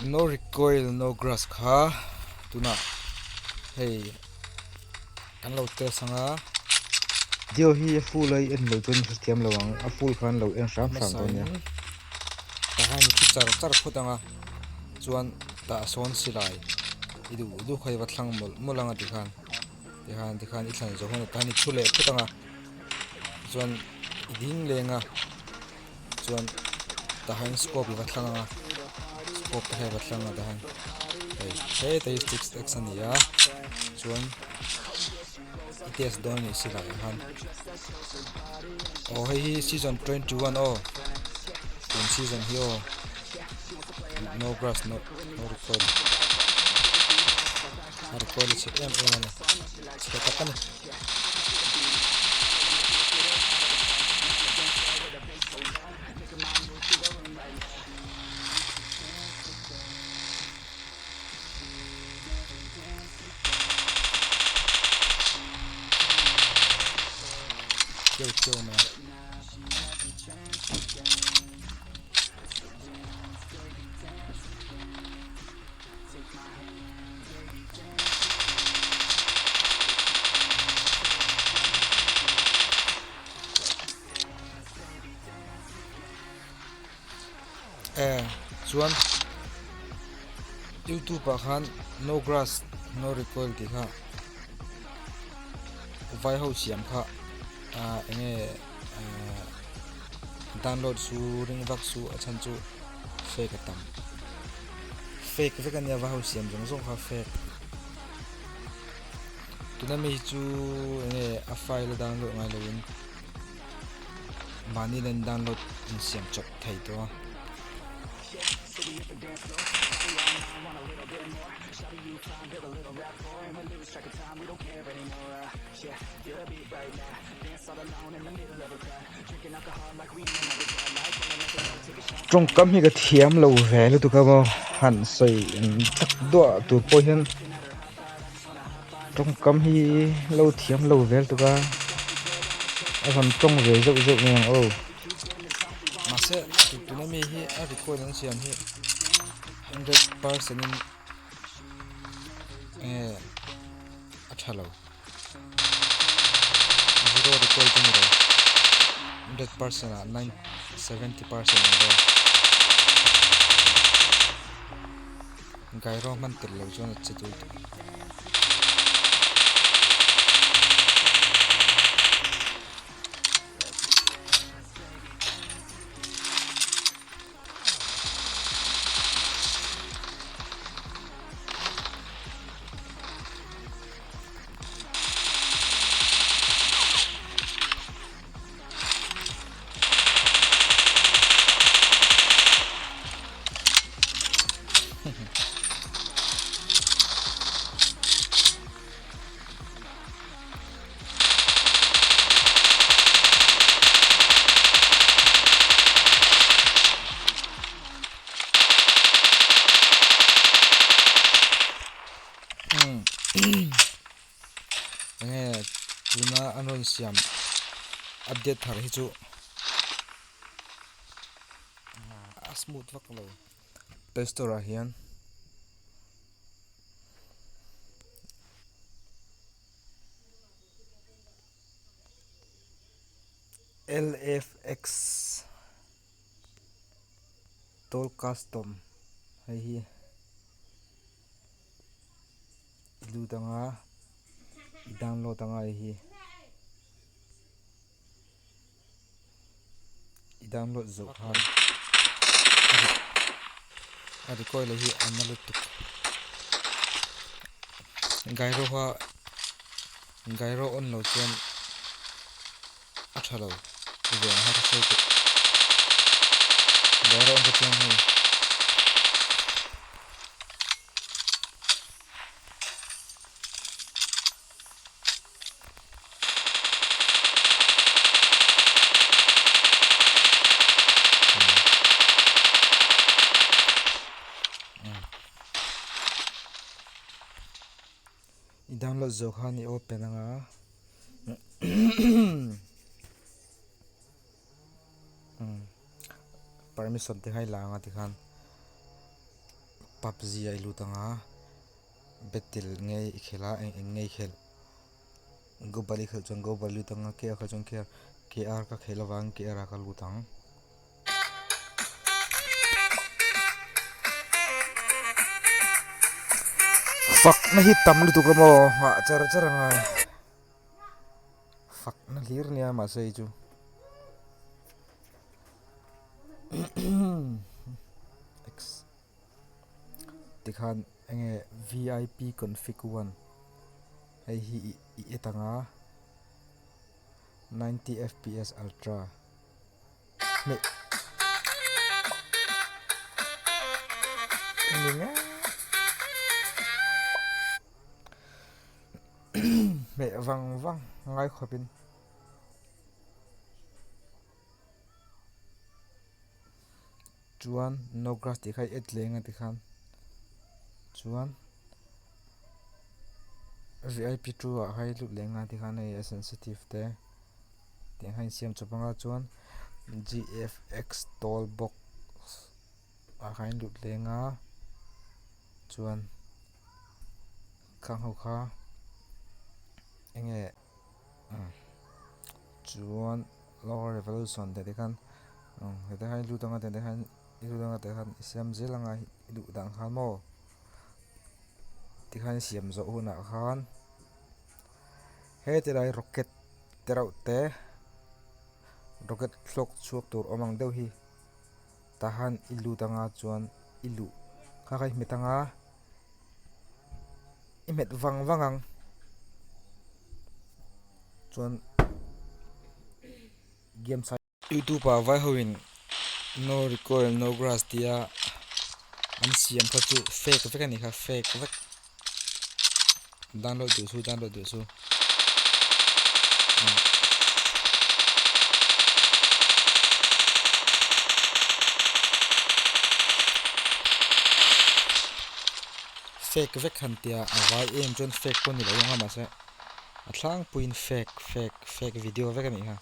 no recoil no grass kha tuna hei kan lo te sanga dio hi full ai en lo chun system lawang a full khan lo en ram ram to nia masain ta han khu char char khutanga chuan ta son silai idu khoi wa thlang mulanga ti khan I thlan zo hon ta ni thule khutanga chuan ding lenga chuan ta han scope wa thlanga scope ta wa thlanga ta han hey te sticks action ya chuan its don ni silai han oh hei season 21 oh in season hi oh no grass no recoil recoil se em em ne se ta kan kêu mà chuan YouTube khan no grass no recoil ti kha vai ho siam kha enge download su ring vak su achan chu fake atam fake ve kan ya vai ho siam jong jong kha fake tuna mi chu enge a file download ngai loin mani len download in siam chop thai to trong cam hi ka thiam lo ve lu tu ka bo han sei tak do tu po hian trong cam hi lo thiam lo ve tu ka a han trong ve zo zo ngang o mà sẽ tuna mi hi a record an siam hi 100% in a thalo zero recoil tu ni 100% a 70% ro gai ro man tel lo chuan che tu nghe tuna anon siam update thar hi chu smooth vak lo Play Store a hian LFX Tool Custom hei hi ilu tanga download tanga hi download zo khan a recoil hi analog tu gairo on lo chuan a thalo ve ha ta sei gairo on chuan hi download zo khan ni open anga permission te hai la anga ti khan PUBG ai lu tanga battle ngei khela ngei khel go bali khel chon go bali tanga ke khel chon KR ka khelawang KR ka lu tang fuck na hit tam lu tu ka mo nga char ngai fuck na lir nia ma sei chu x tikhan enge VIP config 1 ai hi itanga 90 fps ultra me ninga me vang ngai khopin chuan no grass ti khai etlenga ti khan chuan VIP 2 a hai lu lenga ti khan ai sensitive te ti hai siam chupanga chuan GFX toll box a hai lu lenga chuan khang ho kha enge chuan lower revolution te khan te hai lu tanga te han lu tanga te khan siam zelanga lu dang khan mo ti khan siam zo una khan he te rai rocket terau te rocket clock chuak tur omang deuh hi tahan ilu tanga chuan ilu kha khai metanga imet wangang chuan game site YouTube a vai hoin no recoil no grass tia an siam kha chu fake vek ani kha fake vek download du su fake vek han tia avai em chon fake pon ni lo nga ma se athlang puin fake video vek ani ha